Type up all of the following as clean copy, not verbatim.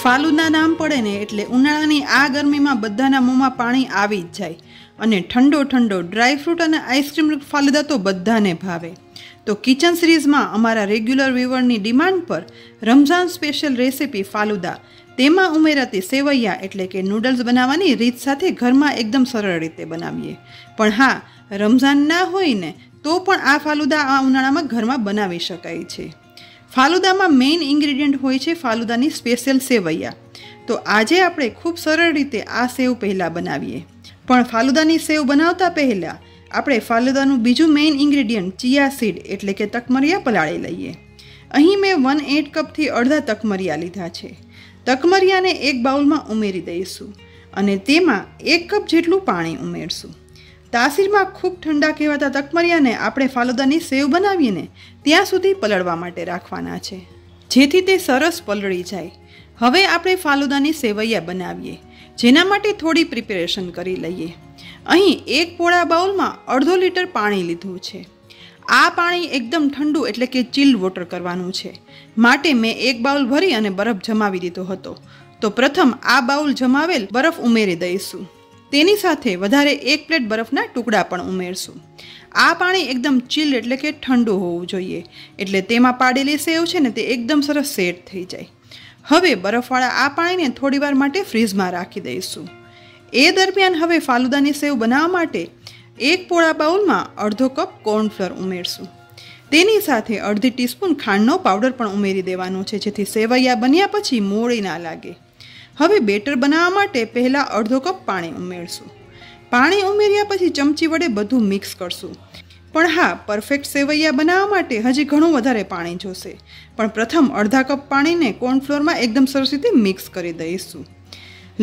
ફાલુદા નામ પડે ને એટલે ઉનાળાની આ ગરમીમાં બધાના મોંમાં પાણી આવી જ જાય અને ઠંડો ઠંડો ડ્રાયફ્રૂટ અને આઈસ્ક્રીમ ફાલુદા તો બધાને ભાવે. તો કિચન સિરીઝમાં અમારા રેગ્યુલર વ્યુઅરની ડિમાન્ડ પર રમઝાન સ્પેશિયલ રેસિપી ફાલુદા, તેમાં ઉમેરાતી સેવૈયા એટલે કે નૂડલ્સ બનાવવાની રીત સાથે ઘરમાં એકદમ સરળ રીતે બનાવીએ. પણ હા, રમઝાન ના હોય ને તો પણ આ ફાલુદા આ ઉનાળામાં ઘરમાં બનાવી શકાય છે. ફાલુદામાં મેઇન ઇન્ગ્રીડિયન્ટ હોય છે ફાલુદાની સ્પેશિયલ સેવૈયા. તો આજે આપણે ખૂબ સરળ રીતે આ સેવ પહેલાં બનાવીએ. પણ ફાલુદાની સેવ બનાવતા પહેલાં આપણે ફાલુદાનું બીજું મેઇન ઇન્ગ્રીડિયન્ટ ચિયા સીડ એટલે કે તકમરિયા પલાળી લઈએ. અહીં મેં 1/8 કપથી અડધા તકમરિયા લીધા છે. તકમરિયાને એક બાઉલમાં ઉમેરી દઈશું અને તેમાં 1 કપ જેટલું પાણી ઉમેરશું. તાસીરમાં ખૂબ ઠંડા કહેવાતા તકમરિયાને આપણે ફાલુદાની સેવ બનાવીને ત્યાં સુધી પલળવા માટે રાખવાના છે, જેથી તે સરસ પલળી જાય. હવે આપણે ફાલુદાની સેવૈયા બનાવીએ, જેના માટે થોડી પ્રિપેરેશન કરી લઈએ. અહીં એક પોળા બાઉલમાં 1/2 લીટર પાણી લીધું છે. આ પાણી એકદમ ઠંડુ એટલે કે ચિલ્ડ વોટર કરવાનું છે, માટે મેં એક બાઉલ ભરી અને બરફ જમાવી દીધો હતો. તો પ્રથમ આ બાઉલ જમાવેલ બરફ ઉમેરી દઈશું. તેની સાથે વધારે 1 પ્લેટ બરફના ટુકડા પણ ઉમેરશું. આ પાણી એકદમ ચિલ્ડ એટલે કે ઠંડુ હોવું જોઈએ, એટલે તેમાં પાડેલી સેવ છે ને તે એકદમ સરસ સેટ થઈ જાય. હવે બરફવાળા આ પાણીને થોડીવાર માટે ફ્રીઝમાં રાખી દઈશું. એ દરમિયાન હવે ફાલુદાની સેવ બનાવવા માટે એક પોળા બાઉલમાં 1/2 કપ કોર્નફ્લોર ઉમેરશું. તેની સાથે અડધી ટીસ્પૂન ખાંડનો પાવડર પણ ઉમેરી દેવાનો છે, જેથી સેવૈયા બન્યા પછી મોળી ના લાગે. હવે બેટર બનાવવા માટે પહેલાં 1/2 કપ પાણી ઉમેરશું. પાણી ઉમેર્યા પછી ચમચી વડે બધું મિક્સ કરશું. પણ હા, પરફેક્ટ સેવૈયા બનાવવા માટે હજી ઘણું વધારે પાણી જોશે. પણ પ્રથમ અડધા કપ પાણીને કોર્નફ્લોરમાં એકદમ સરસ રીતે મિક્સ કરી દઈશું.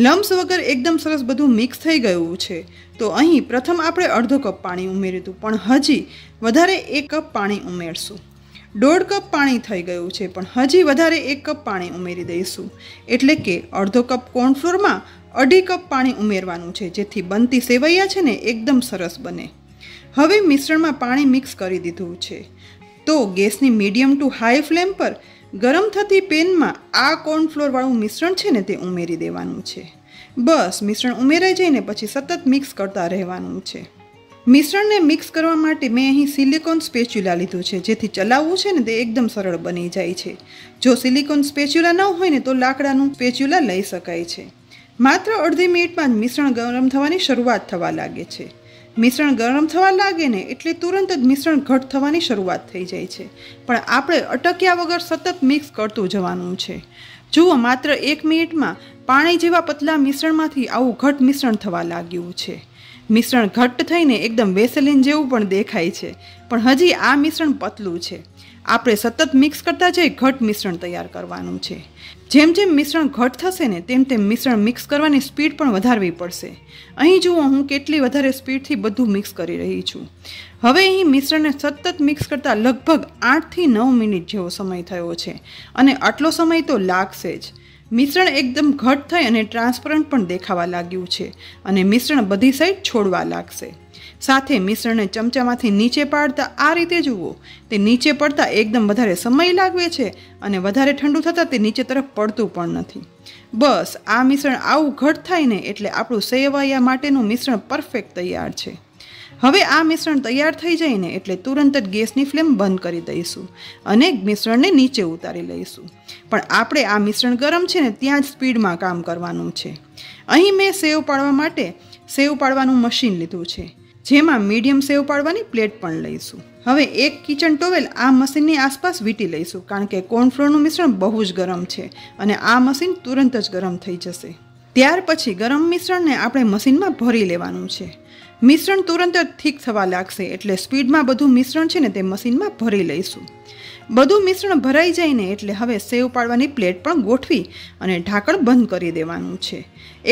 લમ્સ વગર એકદમ સરસ બધું મિક્સ થઈ ગયું છે. તો અહીં પ્રથમ આપણે 1/2 કપ પાણી ઉમેર્યું હતું, પણ હજી વધારે 1 કપ પાણી ઉમેરશું. 1/2 કપ પાણી થઈ ગયું છે, પણ હજી વધારે 1 કપ પાણી ઉમેરી દઈશું. એટલે કે 1/2 કપ કોર્નફ્લોરમાં 2.5 કપ પાણી ઉમેરવાનું છે, જેથી બનતી સેવૈયા છે ને એકદમ સરસ બને. હવે મિશ્રણમાં પાણી મિક્સ કરી દીધું છે. તો ગેસની મીડિયમ ટુ હાઈ ફ્લેમ પર ગરમ થતી પેનમાં આ કોર્નફ્લોરવાળું મિશ્રણ છે ને તે ઉમેરી દેવાનું છે. બસ મિશ્રણ ઉમેરાઈ જાય ને પછી સતત મિક્સ કરતા રહેવાનું છે. મિશ્રણને મિક્સ કરવા માટે મેં અહીં સિલિકોન સ્પેચ્યુલા લીધું છે, જેથી ચલાવવું છે ને તે એકદમ સરળ બની જાય છે. જો સિલિકોન સ્પેચ્યુલા ન હોય ને તો લાકડાનું સ્પેચ્યુલા લઈ શકાય છે. માત્ર અડધી મિનિટમાં જ મિશ્રણ ગરમ થવાની શરૂઆત થવા લાગે છે. મિશ્રણ ગરમ થવા લાગે ને એટલે તુરંત જ મિશ્રણ ઘટ થવાની શરૂઆત થઈ જાય છે. પણ આપણે અટક્યા વગર સતત મિક્સ કરતું જવાનું છે. જુઓ, માત્ર 1 મિનિટમાં પાણી જેવા પતલા મિશ્રણમાંથી આવું ઘટ મિશ્રણ થવા લાગ્યું છે. મિશ્રણ ઘટ્ટ થઈને એકદમ વેસેલિન જેવું પણ દેખાય છે, પણ હજી આ મિશ્રણ પતલું છે. આપણે સતત મિક્સ કરતા જઈ ઘટ મિશ્રણ તૈયાર કરવાનું છે. જેમ જેમ મિશ્રણ ઘટ થશે ને તેમ તેમ મિશ્રણ મિક્સ કરવાની સ્પીડ પણ વધારવી પડશે. અહીં જુઓ, હું કેટલી વધારે સ્પીડથી બધું મિક્સ કરી રહી છું. હવે અહીં મિશ્રણને સતત મિક્સ કરતાં લગભગ 8 થી 9 મિનિટ જેવો સમય થયો છે, અને આટલો સમય તો લાગશે જ. મિશ્રણ એકદમ ઘટ થઈ અને ટ્રાન્સપરન્ટ પણ દેખાવા લાગ્યું છે, અને મિશ્રણ બધી સાઈડ છોડવા લાગશે. સાથે મિશ્રણને ચમચામાંથી નીચે પાડતા આ રીતે જુઓ, તે નીચે પડતા એકદમ વધારે સમય લાગે છે, અને વધારે ઠંડુ થતાં તે નીચે તરફ પડતું પણ નથી. બસ આ મિશ્રણ આવું ઘટ થાય ને એટલે આપણું સેવૈયા માટેનું મિશ્રણ પરફેક્ટ તૈયાર છે. હવે આ મિશ્રણ તૈયાર થઈ જાય ને એટલે તુરંત જ ગેસની ફ્લેમ બંધ કરી દઈશું અને મિશ્રણને નીચે ઉતારી લઈશું. પણ આપણે આ મિશ્રણ ગરમ છે ને ત્યાં જ સ્પીડમાં કામ કરવાનું છે. અહીં મેં સેવ પાડવા માટે સેવ પાડવાનું મશીન લીધું છે, જેમાં મીડિયમ સેવ પાડવાની પ્લેટ પણ લઈશું. હવે એક કિચન ટોવેલ આ મશીનની આસપાસ વીંટી લઈશું, કારણ કે કોર્નફ્લોરનું મિશ્રણ બહુ જ ગરમ છે અને આ મશીન તુરંત જ ગરમ થઈ જશે. ત્યાર પછી ગરમ મિશ્રણને આપણે મશીનમાં ભરી લેવાનું છે. મિશ્રણ તુરંત જ ઠીક થવા લાગશે એટલે સ્પીડમાં બધું મિશ્રણ છે ને તે મશીનમાં ભરી લઈશું. બધું મિશ્રણ ભરાઈ જાય ને એટલે હવે સેવ પાડવાની પ્લેટ પણ ગોઠવી અને ઢાંકણ બંધ કરી દેવાનું છે.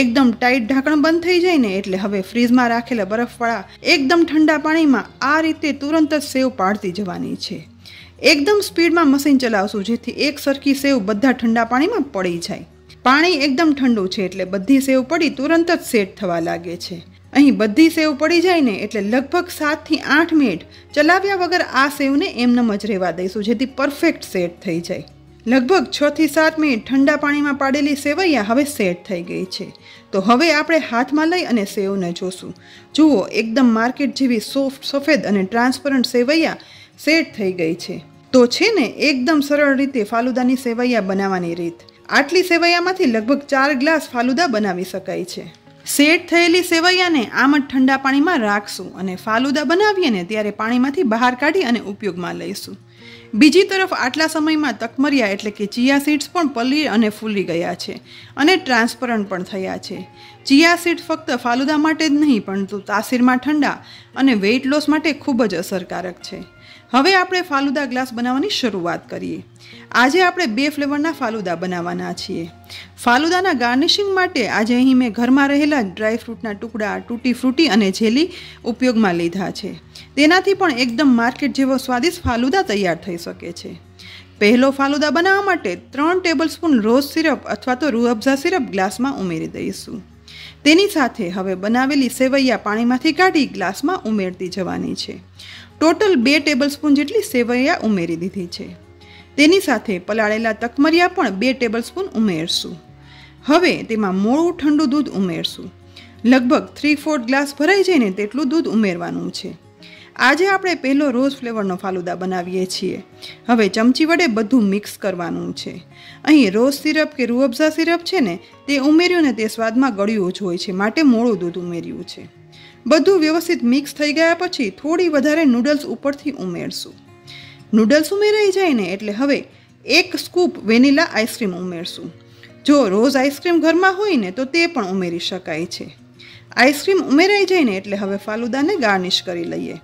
એકદમ ટાઈટ ઢાંકણ બંધ થઈ જાય ને એટલે હવે ફ્રીઝમાં રાખેલા બરફવાળા એકદમ ઠંડા પાણીમાં આ રીતે તુરંત જ સેવ પાડતી જવાની છે. એકદમ સ્પીડમાં મશીન ચલાવશું, જેથી એક સરખી સેવ બધા ઠંડા પાણીમાં પડી જાય. પાણી એકદમ ઠંડુ છે એટલે બધી સેવ પડી તુરંત જ સેટ થવા લાગે છે. અહીં બધી સેવ પડી જાય ને એટલે લગભગ 7 થી 8 મિનિટ ચલાવ્યા વગર આ સેવને એમનેમ જ રહેવા દઈશું, જેથી પરફેક્ટ સેટ થઈ જાય. લગભગ 6 થી 7 મિનિટ ઠંડા પાણીમાં પાડેલી સેવૈયા હવે સેટ થઈ ગઈ છે. તો હવે આપણે હાથમાં લઈ અને સેવને જોશું. જુઓ, એકદમ માર્કેટ જેવી સોફ્ટ, સફેદ અને ટ્રાન્સપરન્ટ સેવૈયા સેટ થઈ ગઈ છે. તો છે ને એકદમ સરળ રીતે ફાલુદાની સેવૈયા બનાવવાની રીત. આટલી સેવૈયામાંથી લગભગ 4 ગ્લાસ ફાલુદા બનાવી શકાય છે. સેટ થયેલી સેવૈયાને આમ જ ઠંડા પાણીમાં રાખશું અને ફાલુદા બનાવીએ ને ત્યારે પાણીમાંથી બહાર કાઢી અને ઉપયોગમાં લઈશું. બીજી તરફ આટલા સમયમાં તકમરિયા એટલે કે ચિયા સીડ્સ પણ પલળી અને ફૂલી ગયા છે અને ટ્રાન્સપરન્ટ પણ થયા છે. ચિયા સીડ ફક્ત ફાલુદા માટે જ નહીં પરંતુ તાસીરમાં ઠંડા અને વેઇટ લોસ માટે ખૂબ જ અસરકારક છે. હવે આપણે ફાલુદા ગ્લાસ બનાવવાની શરૂઆત કરીએ. આજે આપણે 2 ફ્લેવરના ફાલુદા બનાવવાના છીએ. ફાલુદાના ગાર્નિશિંગ માટે આજે અહીં મેં ઘરમાં રહેલા ડ્રાયફ્રૂટના ટુકડા, તૂટી ફ્રૂટી અને જેલી ઉપયોગમાં લીધા છે. તેનાથી પણ એકદમ માર્કેટ જેવો સ્વાદિષ્ટ ફાલુદા તૈયાર થઈ શકે છે. પહેલો ફાલુદા બનાવવા માટે 3 ટેબલસ્પૂન રોઝ સિરપ અથવા તો રૂહ અફઝા સિરપ ગ્લાસમાં ઉમેરી દઈશું. તેની સાથે હવે બનાવેલી સેવૈયા પાણીમાંથી કાઢી ગ્લાસમાં ઉમેરતી જવાની છે. ટોટલ 2 ટેબલસ્પૂન જેટલી સેવૈયા ઉમેરી દીધી છે. તેની સાથે પલાળેલા તકમરિયા પણ 2 ટેબલસ્પૂન ઉમેરશું. હવે તેમાં મોળું ઠંડુ દૂધ ઉમેરશું. લગભગ 3/4 ગ્લાસ ભરાઈ જાય ને તેટલું દૂધ ઉમેરવાનું છે. આજે આપણે પહેલો રોઝ ફ્લેવરનો ફાલુદા બનાવીએ છીએ. હવે ચમચી વડે બધું મિક્સ કરવાનું છે. અહીં રોઝ સિરપ કે રૂહ અફઝા સિરપ છે ને તે ઉમેર્યું ને તે સ્વાદમાં ગળ્યું જ હોય છે, માટે મોળું દૂધ ઉમેર્યું છે. બધું વ્યવસ્થિત મિક્સ થઈ ગયા પછી થોડી વધારે નૂડલ્સ ઉપરથી ઉમેરશું. નૂડલ્સ ઉમેરાઈ જાય ને એટલે હવે 1 સ્કૂપ વેનીલા આઈસ્ક્રીમ ઉમેરશું. જો રોઝ આઈસ્ક્રીમ ઘરમાં હોય ને તો તે પણ ઉમેરી શકાય છે. આઈસ્ક્રીમ ઉમેરાઈ જાય ને એટલે હવે ફાલુદાને ગાર્નિશ કરી લઈએ.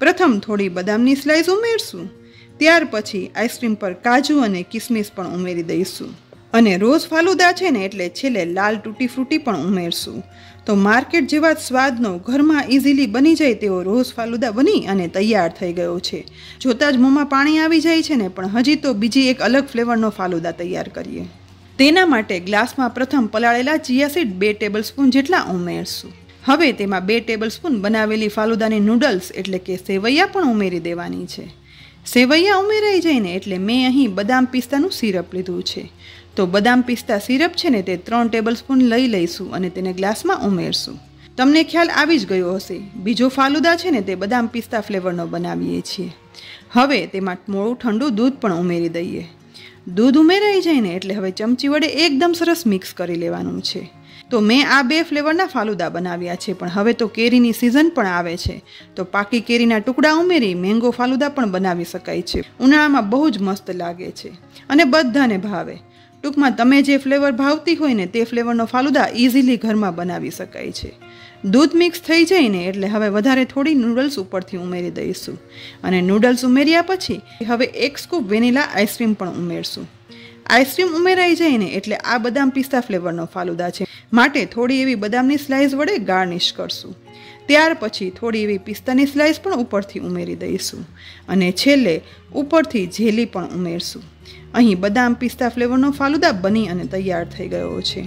પ્રથમ થોડી બદામની સ્લાઇસ ઉમેરશું. ત્યાર પછી આઈસ્ક્રીમ પર કાજુ અને કિસમિસ પણ ઉમેરી દઈશું. અને રોઝ ફાલુદા છે ને એટલે છેલ્લે લાલ તૂટી ફ્રૂટી પણ ઉમેરશું. તો માર્કેટ જેવા જ સ્વાદનો ઘરમાં ઇઝીલી બની જાય તેવો રોઝ ફાલુદા બની અને તૈયાર થઈ ગયો છે. જોતાં જ મોંમાં પાણી આવી જાય છે ને, પણ હજી તો બીજી એક અલગ ફ્લેવરનો ફાલુદા તૈયાર કરીએ. તેના માટે ગ્લાસમાં પ્રથમ પલાળેલા ચિયા સીડ 2 ટેબલસ્પૂન જેટલા ઉમેરશું. હવે તેમાં 2 ટેબલસ્પૂન બનાવેલી ફાલુદાની નૂડલ્સ એટલે કે સેવૈયા પણ ઉમેરી દેવાની છે. સેવૈયા ઉમેરાઈ જાય ને એટલે મેં અહીં બદામ પિસ્તાનું સિરપ લીધું છે. તો બદામ પિસ્તા સિરપ છે ને તે 3 ટેબલસ્પૂન લઈ લઈશું અને તેને ગ્લાસમાં ઉમેરશું. તમને ખ્યાલ આવી જ ગયો હશે, બીજો ફાલુદા છે ને તે બદામ પિસ્તા ફ્લેવરનો બનાવીએ છીએ. હવે તેમાં મોળું ઠંડુ દૂધ પણ ઉમેરી દઈએ. દૂધ ઉમેરાઈ જાય ને એટલે હવે ચમચી વડે એકદમ સરસ મિક્સ કરી લેવાનું છે. તો મેં આ 2 ફ્લેવરના ફાલુદા બનાવ્યા છે, પણ હવે તો કેરીની સિઝન પણ આવે છે તો પાકી કેરીના ટુકડા ઉમેરી મેંગો ફાલુદા પણ બનાવી શકાય છે. ઉનાળામાં બહુ જ મસ્ત લાગે છે અને બધાને ભાવે. ટૂંકમાં તમે જે ફ્લેવર ભાવતી હોય ને તે ફ્લેવરનો ફાલુદા ઇઝીલી ઘરમાં બનાવી શકાય છે. દૂધ મિક્સ થઈ જાય ને એટલે હવે વધારે થોડી નૂડલ્સ ઉપરથી ઉમેરી દઈશું. અને નૂડલ્સ ઉમેર્યા પછી હવે 1 સ્કૂપ વેનીલા આઈસ્ક્રીમ પણ ઉમેરશું. આઈસ્ક્રીમ ઉમેરાઈ જાય ને એટલે આ બદામ પિસ્તા ફ્લેવરનો ફાલુદા છે, માટે થોડી એવી બદામની સ્લાઇસ વડે ગાર્નિશ કરશું. ત્યાર પછી થોડી એવી પિસ્તાની સ્લાઇસ પણ ઉપરથી ઉમેરી દઈશું અને છેલ્લે ઉપરથી જેલી પણ ઉમેરશું. અહીં બદામ પિસ્તા ફ્લેવરનો ફાલુદા બની અને તૈયાર થઈ ગયો છે.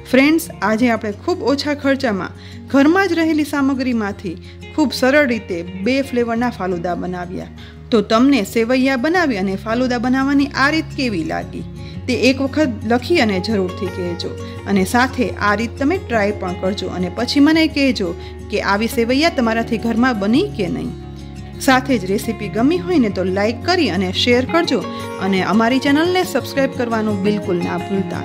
ફ્રેન્ડ્સ, આજે આપણે ખૂબ ઓછા ખર્ચામાં ઘરમાં જ રહેલી સામગ્રીમાંથી ખૂબ સરળ રીતે 2 ફ્લેવરના ફાલુદા બનાવ્યા. તો તમને સેવૈયા બનાવી અને ફાલુદા બનાવવાની આ રીત કેવી લાગી તે એક વખત લખી અને જરૂરથી કહેજો. અને સાથે આ રીત તમે ટ્રાય પણ કરજો અને પછી મને કહેજો કે આવી સેવૈયા તમારાથી ઘરમાં બની કે નહીં. સાથે જ રેસીપી ગમી હોય ને તો લાઈક કરી અને શેર કરજો અને અમારી ચેનલને સબસ્ક્રાઈબ કરવાનું બિલકુલ ના ભૂલતા.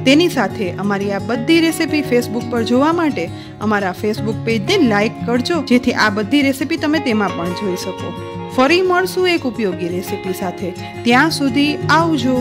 તેની સાથે અમારી આ બધી રેસીપી ફેસબુક પર જોવા માટે અમારા ફેસબુક પેજને લાઈક કરજો, જેથી આ બધી રેસીપી તમે તેમાં પણ જોઈ શકો. ફરી મળશું એક ઉપયોગી રેસીપી સાથે. ત્યાં સુધી આવજો.